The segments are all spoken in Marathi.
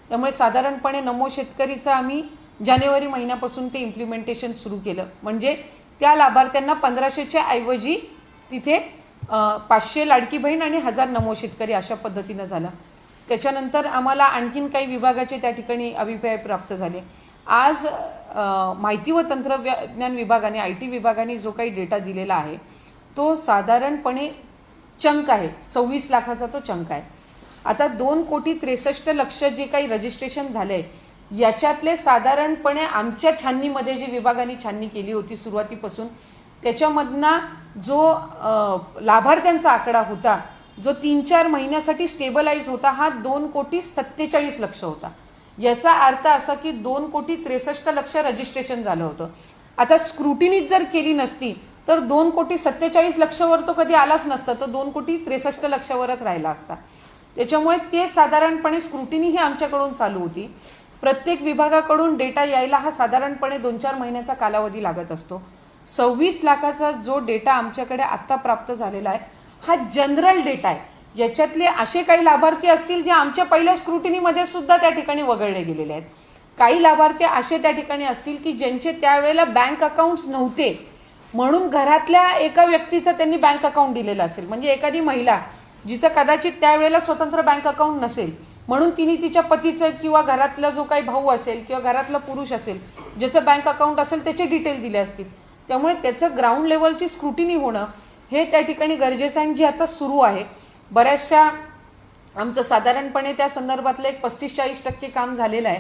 त्यामुळे साधारणपणे नमो शेतकरीचा आम्ही जानेवारी महिन्यापासून ते इम्प्लिमेंटेशन सुरू केलं. म्हणजे त्या लाभार्थ्यांना 1500च्या ऐवजी तिथे 500 लाडकी बहीण आणि 1000 नमो शेतकरी अशा पद्धतीनं झालं. त्याच्यानंतर आम्हाला आणखीन काही विभागाचे त्या ठिकाणी अभिप्राय प्राप्त झाले. आज माहिती व तंत्रज्ञान विभागाने IT विभागाने जो काही डेटा दिलेला आहे तो साधारणपणे चंक आहे, 26 लाखाचा तो चंक आहे. आता 2,63,00,000 जे काही रजिस्ट्रेशन झालं आहे याच्यातले साधारणपणे आमच्या छाननीमध्ये जे विभागाने छाननी केली होती सुरुवातीपासून त्याच्यामधना जो लाभार्थ्यांचा आकडा होता जो 3-4 महिन्यासाठी स्टेबलाइज होता हा 2,47,00,000 होता. याचा अर्थ असा की 2,63,00,000 रजिस्ट्रेशन झालं होतं. आता स्क्रुटिनीज जर केली नसती तर 2,47,00,000 वर तो कधी आलाच नसता, तर 2,63,00,000 वरच राहिला असता. त्याच्यामुळे ते साधारणपणे स्क्रुटिनी ही आमच्याकडून चालू होती. प्रत्येक विभागाकडून डेटा यायला हा साधारणपणे 2-4 महिन्याचा कालावधी लागत असतो. 26 लाखाचा जो डेटा आमच्याकडे आत्ता प्राप्त झालेला आहे हा जनरल डेटा आहे. याच्यातले असे काही लाभार्थी असतील जे आमच्या पहिल्या स्क्रुटिनीमध्ये सुद्धा त्या ठिकाणी वगळले गेलेले आहेत. काही लाभार्थी असे त्या ठिकाणी असतील की ज्यांचे त्यावेळेला बँक अकाउंट्स नव्हते म्हणून घरातल्या एका व्यक्तीचं त्यांनी बँक अकाउंट दिलेलं असेल. म्हणजे एखादी महिला जिचं कदाचित त्यावेळेला स्वतंत्र बँक अकाउंट नसेल म्हणून तिने तिच्या पतीचं किंवा घरातला जो काही भाऊ असेल किंवा घरातला पुरुष असेल ज्याचं बँक अकाउंट असेल त्याचे डिटेल दिले असतील. त्यामुळे त्याचं ग्राउंड लेवलची स्क्रुटिनी होणं हे त्या ठिकाणी गरजेचं आहे. जे आता सुरू आहे बऱ्याचशा आमचं साधारणपणे त्या संदर्भातलं एक 35-40% काम झालेलं आहे.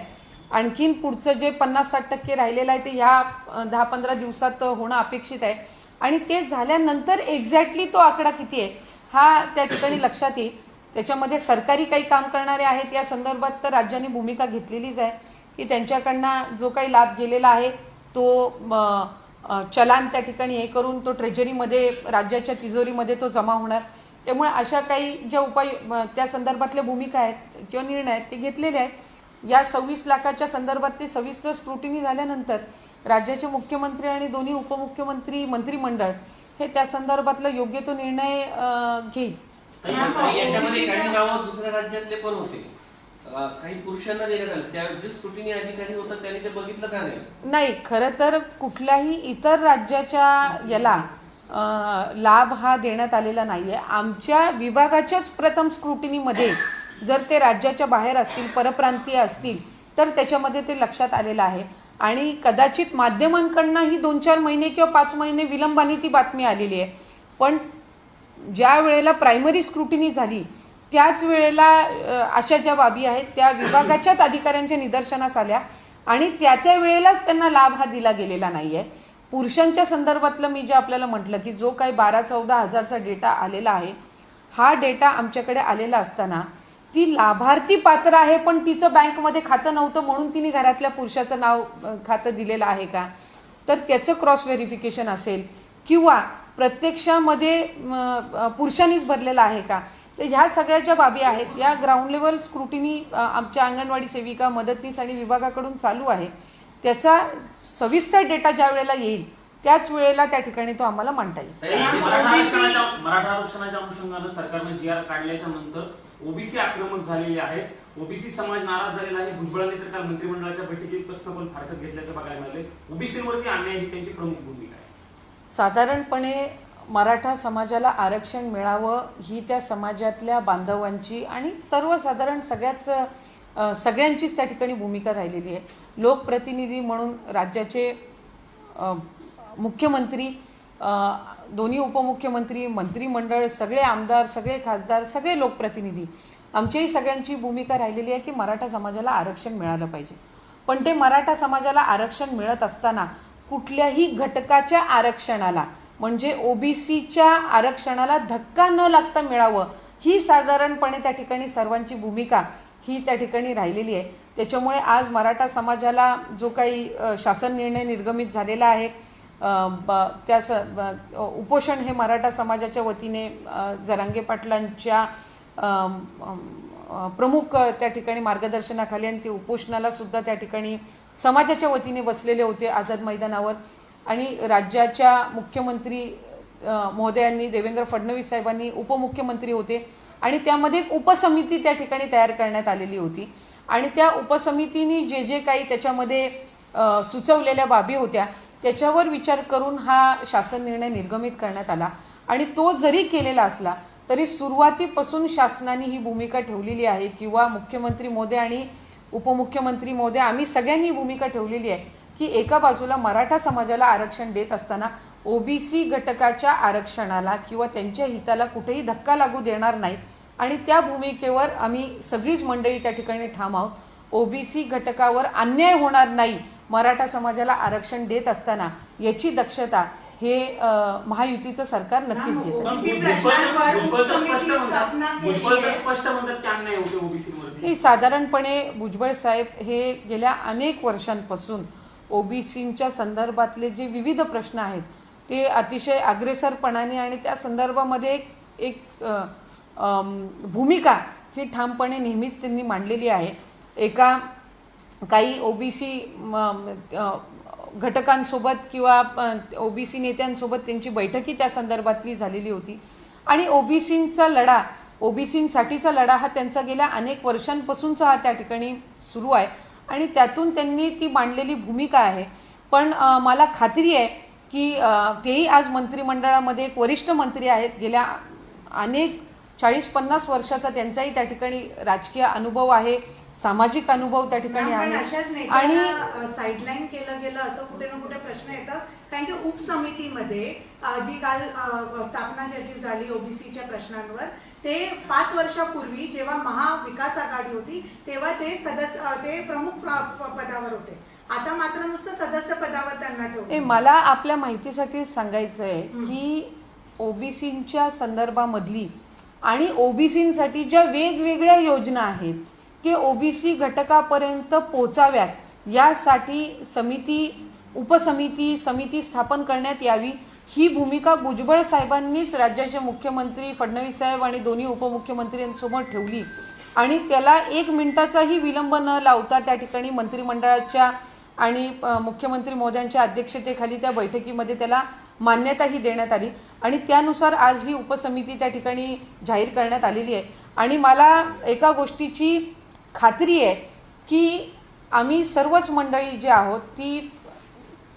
आणखीन पुढचं जे 50-60% राहिलेलं आहे ते ह्या 10-15 दिवसात होणं अपेक्षित आहे. आणि ते झाल्यानंतर एक्झॅक्टली तो आकडा किती आहे हा त्या ठिकाणी लक्षात येईल. त्याच्यामध्ये सरकारी काही काम करणारे आहेत या संदर्भात तर राज्यांनी भूमिका घेतलेलीच आहे की त्यांच्याकडनं जो काही लाभ गेलेला आहे तो चलान त्या ठिकाणी हे करून तो ट्रेजरीमध्ये राज्याच्या तिजोरीमध्ये तो जमा होणार. त्यामुळे अशा काही ज्या उपाय त्या संदर्भातल्या भूमिका आहेत किंवा निर्णय आहेत ते घेतलेले आहेत. या 26 लाखाच्या संदर्भातली सविस्तर स्क्रुटिनी झाल्यानंतर राज्याचे मुख्यमंत्री आणि दोन्ही उपमुख्यमंत्री मंत्रिमंडळ हे त्या संदर्भातला योग्य तो निर्णय घेईल. याच्यामध्ये काही नावं दुसऱ्या राज्यातले पण होते, काही पुरुषांना देण्यात आले, त्या जे स्क्रुटिनी अधिकारी होता त्यांनी ते बघितलं का नाही. खरं तर कुठल्याही इतर राज्याच्या याला लाभ हा देण्यात आलेला नाही आहे. आमच्या विभागाच्याच प्रथम स्क्रुटिनीमध्ये जर ते राज्याच्या बाहेर असतील परप्रांतीय असतील तर त्याच्यामध्ये ते लक्षात आलेलं आहे. आणि कदाचित माध्यमांकडनंही 2-4 महिने किंवा 5 महिने विलंबाने ती बातमी आलेली आहे. पण ज्या वेळेला प्रायमरी स्क्रुटिनी झाली त्याच वेळेला अशा ज्या बाबी आहेत त्या विभागाच्याच अधिकाऱ्यांच्या निदर्शनास आल्या आणि त्या वेळेलाच त्यांना लाभ हा दिला गेलेला नाही आहे. पुरुषांच्या संदर्भातलं मी जे आपल्याला म्हटलं की जो काही 12-14 हजारचा डेटा आलेला आहे हा डेटा आमच्याकडे आलेला असताना ती लाभार्थी पात्र आहे पण तिचं बँकमध्ये खातं नव्हतं म्हणून तिने घरातल्या पुरुषाचं नाव खातं दिलेलं आहे का तर त्याचं क्रॉस व्हेरिफिकेशन असेल किंवा प्रत्यक्षामध्ये पुरुषांनीच भरलेला आहे का. तर ह्या सगळ्या ज्या बाबी आहेत या ग्राउंड लेवल स्क्रुटिनी आमच्या अंगणवाडी सेविका मदतनीस आणि विभागाकडून चालू आहे. त्याचा सविस्तर डेटा ज्या वेळेला येईल त्याच वेळेला त्या ठिकाणी तो आम्हाला मांडता येईल. मराठा आरक्षणाच्या अनुषंगाने सरकारने GR काढल्याच्या नंतर ओबीसी आक्रमक झालेले आहेत, ओबीसी समाज नाराज झालेला आहे. भुजबळांनी तर काल मंत्रिमंडळाच्या बैठकीत प्रश्न पण फारकत घेतल्याचं बघायला मिळाले. ओबीसीवरती अन्याय ही त्यांची प्रमुख भूमिका आहे. साधारणपणे मराठा समाजाला आरक्षण मिळावं ही त्या समाजातल्या बांधवांची आणि सर्वसाधारण सगळ्यांचीच त्या ठिकाणी भूमिका राहिलेली आहे. लोकप्रतिनिधी म्हणून राज्याचे मुख्यमंत्री, दोन्ही उपमुख्यमंत्री, मंत्रिमंडळ, सगळे आमदार, सगळे खासदार, सगळे लोकप्रतिनिधी आमच्याही सगळ्यांची भूमिका राहिलेली आहे की मराठा समाजाला आरक्षण मिळालं पाहिजे. पण ते मराठा समाजाला आरक्षण मिळत असताना कुठल्याही घटकाच्या आरक्षणाला म्हणजे ओबीसीच्या आरक्षणाला धक्का न लागता मिळावं ही साधारणपणे त्या ठिकाणी सर्वांची भूमिका ही त्या ठिकाणी राहिलेली आहे. त्याच्यामुळे आज मराठा समाजाला जो काही शासन निर्णय निर्गमित झालेला आहे उपोषण हे मराठा समाजाच्या वतीने जरांगे पाटलांच्या प्रमुख त्या ठिकाणी मार्गदर्शनाखाली आणि ते उपोषणाला सुद्धा त्या ठिकाणी समाजाच्या वतीने बसलेले होते आझाद मैदानावर. आणि राज्याच्या मुख्यमंत्री महोदयांनी देवेंद्र फडणवीस साहेबांनी उपमुख्यमंत्री होते आणि त्यामध्ये एक उपसमिती त्या ठिकाणी तयार करण्यात आलेली होती आणि त्या उपसमितीने जे जे काही त्याच्यामध्ये सुचवलेल्या बाबी होत्या त्याच्यावर विचार करून हा शासन निर्णय निर्गमित करण्यात आला. आणि तो जरी केलेला असला तरी सुरुवातीपासून शासनाने ही भूमिका ठेवलेली आहे किंवा मुख्यमंत्री महोदय आणि उपमुख्यमंत्री महोदय आम्ही सगळ्यांनी भूमिका ठेवलेली आहे की एका बाजूला मराठा समाजाला आरक्षण देत असताना ओबीसी घटकाच्या आरक्षणाला किंवा त्यांच्या हिताला कुठेही धक्का लागू देणार नाही. आणि त्या भूमिकेवर आम्ही सगळीच मंडळी त्या ठिकाणी ठाम आहोत. ओबीसी घटकावर अन्याय होणार नाही मराठा समाजाला आरक्षण देत असताना याची दक्षता हे महायुतीचं सरकार नक्कीच घेतं. साधारणपणे भुजबळ साहेब हे गेल्या अनेक वर्षांपासून ओबीसींच्या संदर्भातले जे विविध प्रश्न आहेत ते अतिशय अग्रेसरपणाने आणि त्या संदर्भामध्ये एक भूमिका ही ठामपणे नेहमीच त्यांनी मांडलेली आहे. काही ओबीसी घटकांसोबत किंवा ओबीसी नेत्यांसोबत त्यांची बैठकी त्या संदर्भातली झालेली होती. आणि ओबीसींसाठीचा लढा हा त्यांचा गेल्या अनेक वर्षांपासूनचा हा त्या ठिकाणी सुरू आहे आणि त्यातून त्यांनी ती मांडलेली भूमिका आहे. पण मला खात्री आहे की तेही आज मंत्रिमंडळामध्ये एक वरिष्ठ मंत्री आहेत. गेल्या अनेक 40-50 वर्षाचा त्यांचाही त्या ठिकाणी राजकीय अनुभव आहे, सामाजिक अनुभव त्या ठिकाणी आहे. आणि साईडलाईन केलं गेलं असं कुठे ना कुठे प्रश्न येतात. कारण की उपसमितीमध्ये जी काल स्थापना ज्याची झाली ओबीसीच्या प्रश्नांवर ते 5 वर्षापूर्वी जेव्हा महाविकास आघाडी होती तेव्हा ते प्रमुख पदावर होते. आता मात्र नुसतं सदस्य पदावर त्यांना ठेवलं. मला आपल्या माहितीसाठी सांगायचं आहे की ओबीसींच्या संदर्भामधली आणि ओबीसींसाठी ज्या वेगवेगळ्या योजना आहेत ते ओबीसी घटकापर्यंत पोचाव्यात यासाठी समिती स्थापन करण्यात यावी ही भूमिका भुजबळ साहेबांनीच राज्याचे मुख्यमंत्री फडणवीस साहेब आणि दोन्ही उपमुख्यमंत्र्यांसमोर ठेवली. आणि त्याला 1 मिनिटाचाही विलंब न लावता त्या ठिकाणी मंत्रिमंडळाच्या आणि मुख्यमंत्री महोदयांच्या अध्यक्षतेखाली त्या बैठकीमध्ये त्याला मान्यताही देण्यात आली. आणि त्यानुसार आज ही उपसमिती त्या ठिकाणी जाहीर करण्यात आलेली आहे. आणि मला एका गोष्टीची खात्री आहे की आम्ही सर्वच मंडळी जे आहोत ती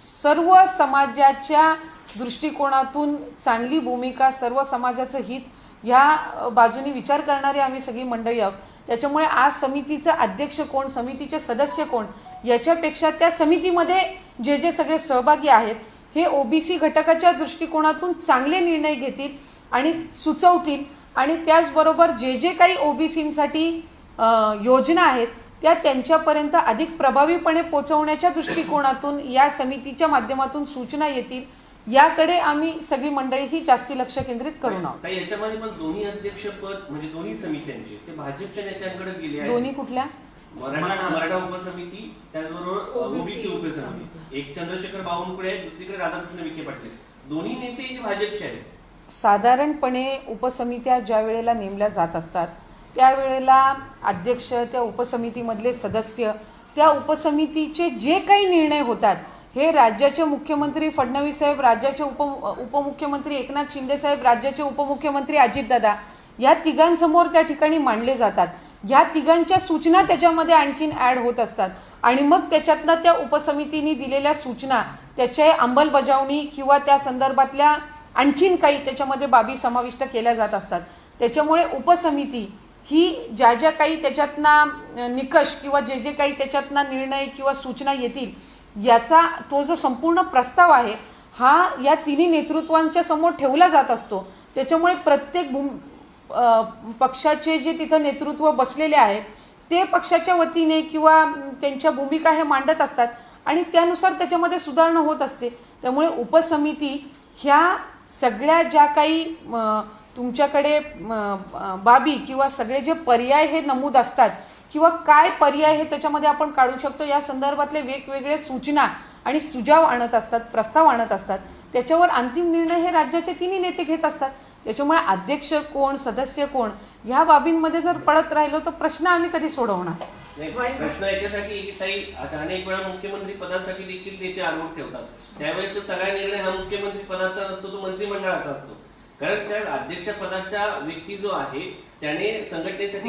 सर्व समाजाच्या दृष्टिकोनातून चांगली भूमिका, सर्व समाजाचं हित ह्या बाजूने विचार करणारे आम्ही सगळी मंडळी आहोत. त्याच्यामुळे आज समितीचा अध्यक्ष कोण, समितीचे सदस्य कोण याच्यापेक्षा त्या समितीमध्ये जे जे सगळे सहभागी आहेत हे ओबीसी घटकाच्या दृष्टिकोनातून चांगले निर्णय घेतील आणि सुचवतील. आणि त्याचबरोबर जे जे काही ओबीसींसाठी योजना आहेत त्या त्यांच्यापर्यंत अधिक प्रभावीपणे पोहोचवण्याच्या दृष्टिकोनातून या समितीच्या माध्यमातून सूचना येतील याकडे आम्ही सगळी मंडळी ही जास्ती लक्ष केंद्रित करून आहोत. याच्यामध्ये पण दोन्ही अध्यक्षपद म्हणजे दोन्ही समित्यांचे ते भाजपच्या नेत्यांकडे गेले आहेत. दोन्ही कुठल्या? मराठा उपसमिती त्याचबरोबर ओबीसी उपसमिती. एक चंद्रशेखर बावनकुळे आहेत, दुसरीकडे राधाकृष्ण विखे पाटील. दोन्ही नेते हे भाजपचे आहेत. साधारणपणे उपसमित्या ज्या वेळेला नेमल्या जात असतात त्यावेळेला अध्यक्ष, त्या उपसमितीमधले सदस्य, त्या उपसमितीचे जे काही निर्णय होतात हे राज्याचे मुख्यमंत्री फडणवीस साहेब, राज्याचे उपमुख्यमंत्री एकनाथ शिंदे साहेब, राज्याचे उपमुख्यमंत्री अजितदादा या तिघांसमोर त्या ठिकाणी मांडले जातात. या तिघांच्या सूचना त्याच्यामध्ये आणखीन ॲड होत असतात आणि मग त्याच्यातनं त्या उपसमितीने दिलेल्या सूचना त्याच्या अंमलबजावणी किंवा त्या संदर्भातल्या आणखीन काही त्याच्यामध्ये बाबी समाविष्ट केल्या जात असतात. त्याच्यामुळे उपसमिती ही ज्या ज्या काही त्याच्यातनं निकष किंवा जे जे काही त्याच्यातनं निर्णय किंवा सूचना येतील याचा तो जो संपूर्ण प्रस्ताव आहे हा या तिन्ही नेतृत्वांच्या समोर ठेवला जात असतो. त्याच्यामुळे प्रत्येक पक्षाचे जे तिथं नेतृत्व बसलेले आहेत ते पक्षाच्या वतीने किंवा त्यांच्या भूमिका हे मांडत असतात आणि त्यानुसार त्याच्यामध्ये सुधारणा होत असते. त्यामुळे उपसमिती ह्या सगळ्या ज्या काही तुमच्याकडे बाबी किंवा सगळे जे पर्याय हे नमूद असतात किंवा काय पर्याय हे त्याच्यामध्ये आपण काढू शकतो या संदर्भातले वेगवेगळे सूचना आणि सुझाव आणत असतात, प्रस्ताव आणत असतात. त्याच्यावर अंतिम निर्णय हे राज्याचे तिन्ही नेते घेत असतात. त्याच्यामुळे अध्यक्ष कोण, सदस्य कोण ह्या बाबींमध्ये जर पडत राहिलो तर प्रश्न आम्ही कधी सोडवणार? प्रश्न याच्यासाठी की ताई अनेक वेळा मुख्यमंत्री पदासाठी देखील नेते आरोप ठेवतात. त्यावेळेस तर सगळा निर्णय हा मुख्यमंत्री पदाचा नसतो, तो मंत्रिमंडळाचा असतो. कारण त्या अध्यक्ष पदाचा व्यक्ती जो आहे त्याने संघटनेसाठी